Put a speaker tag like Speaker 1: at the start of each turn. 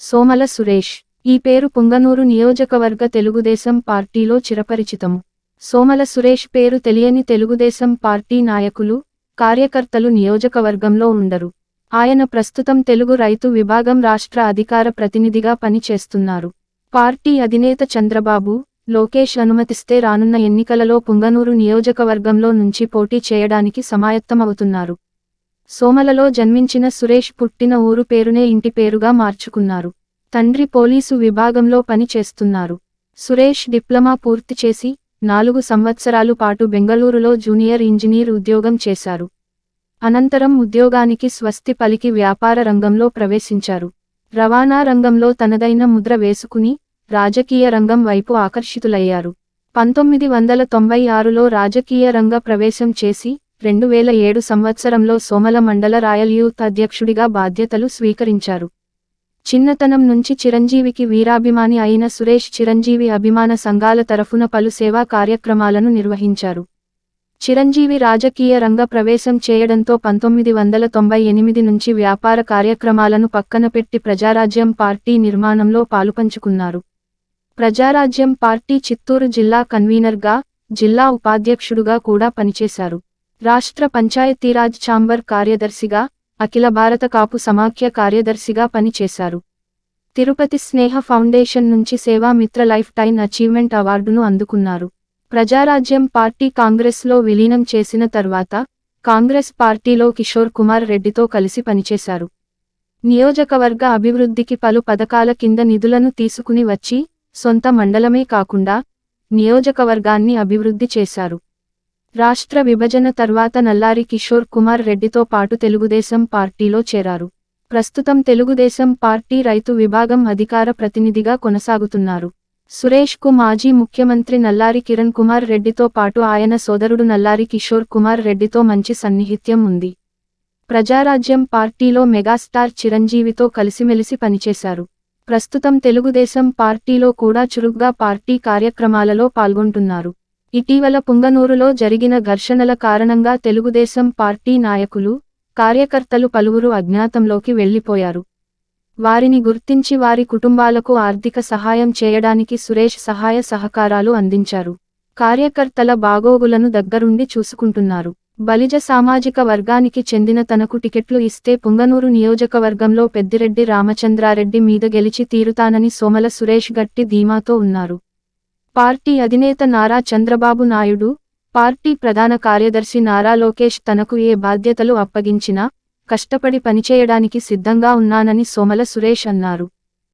Speaker 1: సోమల సురేష్. ఈ పేరు పుంగనూరు నియోజకవర్గ తెలుగుదేశం పార్టీలో చిరపరిచితము. సోమల సురేష్ పేరు తెలియని తెలుగుదేశం పార్టీ నాయకులు, కార్యకర్తలు నియోజకవర్గంలో ఉండరు. ఆయన ప్రస్తుతం తెలుగు రైతు విభాగం రాష్ట్ర అధికార ప్రతినిధిగా పనిచేస్తున్నారు. పార్టీ అధినేత చంద్రబాబు, లోకేష్ అనుమతిస్తే రానున్న ఎన్నికలలో పుంగనూరు నియోజకవర్గంలో నుంచి పోటీ చేయడానికి సమాయత్తమవుతున్నారు. సోమలలో జన్మించిన సురేష్ పుట్టిన ఊరు పేరునే ఇంటి పేరుగా మార్చుకున్నారు. తండ్రి పోలీసు విభాగంలో పని చేస్తున్నారు. సురేష్ డిప్లొమా పూర్తి చేసి 4 సంవత్సరాలు పాటు బెంగళూరులో జూనియర్ ఇంజనీర్ ఉద్యోగం చేశారు. అనంతరం ఉద్యోగానికి స్వస్తి పలికి వ్యాపార రంగంలో ప్రవేశించారు. రవాణా రంగంలో తనదైన ముద్ర వేసుకుని రాజకీయ రంగం వైపు ఆకర్షితులయ్యారు. 1996లో రాజకీయ రంగ ప్రవేశం చేసి 2007 సంవత్సరంలో సోమల మండల రాయల్ యూత్ అధ్యక్షుడిగా బాధ్యతలు స్వీకరించారు. చిన్నతనం నుంచి చిరంజీవికి వీరాభిమాని అయిన సురేష్ చిరంజీవి అభిమాన సంఘాల తరఫున పలు సేవా కార్యక్రమాలను నిర్వహించారు. చిరంజీవి రాజకీయ రంగ ప్రవేశం చేయడంతో 1998 నుంచి వ్యాపార కార్యక్రమాలను పక్కనపెట్టి ప్రజారాజ్యం పార్టీ నిర్మాణంలో పాలుపంచుకున్నారు. ప్రజారాజ్యం పార్టీ చిత్తూరు జిల్లా కన్వీనర్గా, జిల్లా ఉపాధ్యక్షుడుగా కూడా పనిచేశారు. రాష్ట్ర పంచాయతీరాజ్ ఛాంబర్ కార్యదర్శిగా, అఖిల భారత కాపు సమాఖ్య కార్యదర్శిగా పనిచేశారు. తిరుపతి స్నేహ ఫౌండేషన్ నుంచి సేవా మిత్ర లైఫ్ టైమ్ అచీవ్మెంట్ అవార్డును అందుకున్నారు. ప్రజారాజ్యం పార్టీ కాంగ్రెస్లో విలీనం చేసిన తర్వాత కాంగ్రెస్ పార్టీలో కిషోర్ కుమార్ రెడ్డితో కలిసి పనిచేశారు. నియోజకవర్గ అభివృద్ధికి పలు పథకాల కింద నిధులను తీసుకుని వచ్చి సొంత మండలమే కాకుండా నియోజకవర్గాన్ని అభివృద్ధి చేశారు. రాష్ట్ర విభజన తర్వాత నల్లారి కిషోర్ కుమార్ రెడ్డితో పాటు తెలుగుదేశం పార్టీలో చేరారు. ప్రస్తుతం తెలుగుదేశం పార్టీ రైతు విభాగం అధికార ప్రతినిధిగా కొనసాగుతున్నారు. సురేష్ కు మాజీ ముఖ్యమంత్రి నల్లారి కిరణ్ కుమార్ రెడ్డితో పాటు ఆయన సోదరుడు నల్లారి కిషోర్ కుమార్ రెడ్డితో మంచి సన్నిహిత్యం ఉంది. ప్రజారాజ్యం పార్టీలో మెగాస్టార్ చిరంజీవితో కలిసిమెలిసి పనిచేశారు. ప్రస్తుతం తెలుగుదేశం పార్టీలో కూడా చురుగ్గా పార్టీ కార్యక్రమాలలో పాల్గొంటున్నారు. ఇటీవల పుంగనూరులో జరిగిన ఘర్షణల కారణంగా తెలుగుదేశం పార్టీ నాయకులు, కార్యకర్తలు పలువురు అజ్ఞాతంలోకి వెళ్లిపోయారు. వారిని గుర్తించి వారి కుటుంబాలకు ఆర్థిక సహాయం చేయడానికి సురేష్ సహాయ సహకారాలు అందించారు. కార్యకర్తల బాగోగులను దగ్గరుండి చూసుకుంటున్నారు. బలిజ సామాజిక వర్గానికి చెందిన తనకు టికెట్లు ఇస్తే పుంగనూరు నియోజకవర్గంలో పెద్దిరెడ్డి రామచంద్రారెడ్డి మీద గెలిచి తీరుతానని సోమల సురేష్ గట్టి ధీమాతో ఉన్నారు. పార్టీ అధినేత నారా చంద్రబాబు నాయుడు, పార్టీ ప్రధాన కార్యదర్శి నారా లోకేష్ తనకు ఏ బాధ్యతలు అప్పగించినా కష్టపడి పనిచేయడానికి సిద్ధంగా ఉన్నానని సోమల సురేష్ అన్నారు.